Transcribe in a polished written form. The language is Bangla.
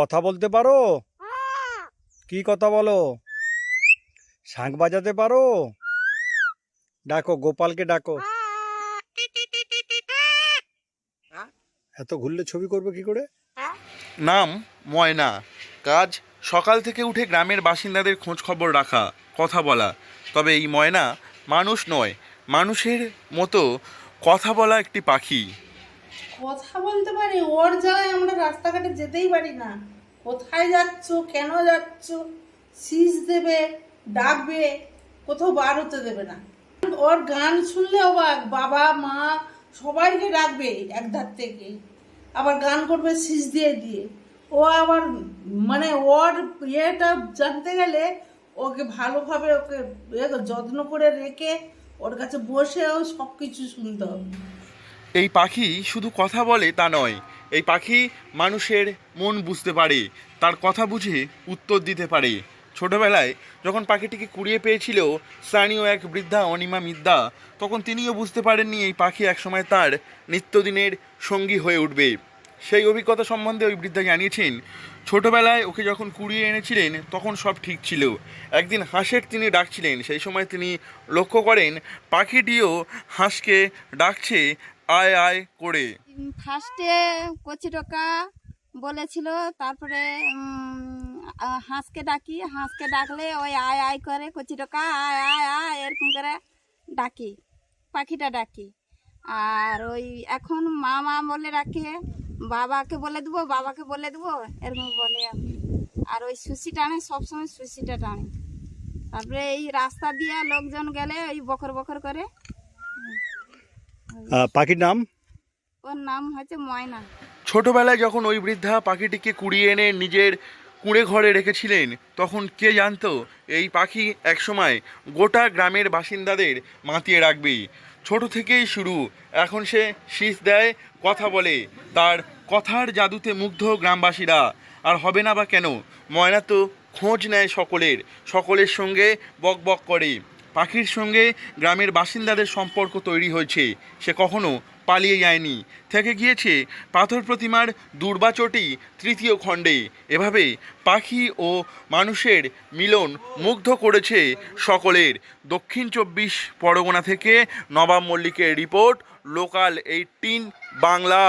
কথা বলতে পারো? কি কথা বলো? শাঁখ বাজাতে পারো? ডাকো, গোপালকে ডাকো। এত ঘুরলে ছবি করবে কি করে? নাম ময়না। কাজ সকাল থেকে উঠে গ্রামের বাসিন্দাদের খোঁজ খবর রাখা, কথা বলা। তবে এই ময়না মানুষ নয়, মানুষের মতো কথা বলা একটি পাখি। কথা বলতে পারি? ওর জ্বালায় আমরা রাস্তাঘাটে যেতেই পারি না। কোথায় যাচ্ছ, কেন যাচ্ছ, শীষ দেবে, ডাকবে, কোথাও বার হতে দেবে না। ওর গান শুনলে অবাক, বাবা মা সবাইকে ডাকবে এক ধার থেকে, আবার গান করবে শীষ দিয়ে দিয়ে। ও আবার মানে ওর ইয়েটা জানতে গেলে ওকে ভালোভাবে ওকে যত্ন করে রেখে ওর কাছে বসেও সব কিছু শুনতে হবে। এই পাখি শুধু কথা বলে তা নয়, এই পাখি মানুষের মন বুঝতে পারে, তার কথা বুঝে উত্তর দিতে পারে। ছোটবেলায় যখন পাখিটিকে কুড়িয়ে পেয়েছিল স্থানীয় এক বৃদ্ধা অনিমা মিদ্যা, তখন তিনিও বুঝতে পারেননি এই পাখি একসময় তার নিত্যদিনের সঙ্গী হয়ে উঠবে। সেই অভিজ্ঞতা সম্বন্ধে ওই বৃদ্ধা জানিয়েছেন, ছোটবেলায় ওকে যখন কুড়িয়ে এনেছিলেন তখন সব ঠিক ছিল। একদিন হাঁসের তিনি ডাকছিলেন, সেই সময় তিনি লক্ষ্য করেন পাখিটিও হাঁসকে ডাকছে আয় আয় করে। ফার্স্টে কচি টোকা বলেছিল, তারপরে হাঁসকে ডাকি, হাঁসকে ডাকলে ওই আয় আয় করে, কচি টোকা আয় আয় আয় এরকম করে ডাকি, পাখিটা ডাকি। আর ওই এখন মা মা বলে রাখে, বাবাকে বলে দেবো, বাবাকে বলে দেবো, এরকম বলে আমি। আর ওই সুশি টানে, সবসময় সুশিটা টানে। তারপরে এই রাস্তা দিয়ে লোকজন গেলে ওই বকর বকর করে। পাখির নাম? ওর নাম হচ্ছে ময়না। ছোটবেলায় যখন ওই বৃদ্ধা পাখিটিকে কুড়িয়ে এনে নিজের কুঁড়ে ঘরে রেখেছিলেন, তখন কে জানতো এই পাখি একসময় গোটা গ্রামের বাসিন্দাদের মাতিয়ে রাখবে। ছোট থেকেই শুরু, এখন সে শীষ দেয়, কথা বলে, তার কথার জাদুতে মুগ্ধ গ্রামবাসীরা। আর হবে না বা কেন, ময়না তো খোঁজ নেয় সকলের, সকলের সঙ্গে বক বক করে। পাখির সঙ্গে গ্রামের বাসিন্দাদের সম্পর্ক তৈরি হয়েছে, সে কখনো পালিয়ে যায়নি, থেকে গিয়েছে পাথর প্রতিমার দুর্বাচটি তৃতীয় খণ্ডে। এভাবে পাখি ও মানুষের মিলন মুগ্ধ করেছে সকলের। দক্ষিণ 24 পরগনা থেকে নবাব মল্লিকের রিপোর্ট, লোকাল 18 বাংলা।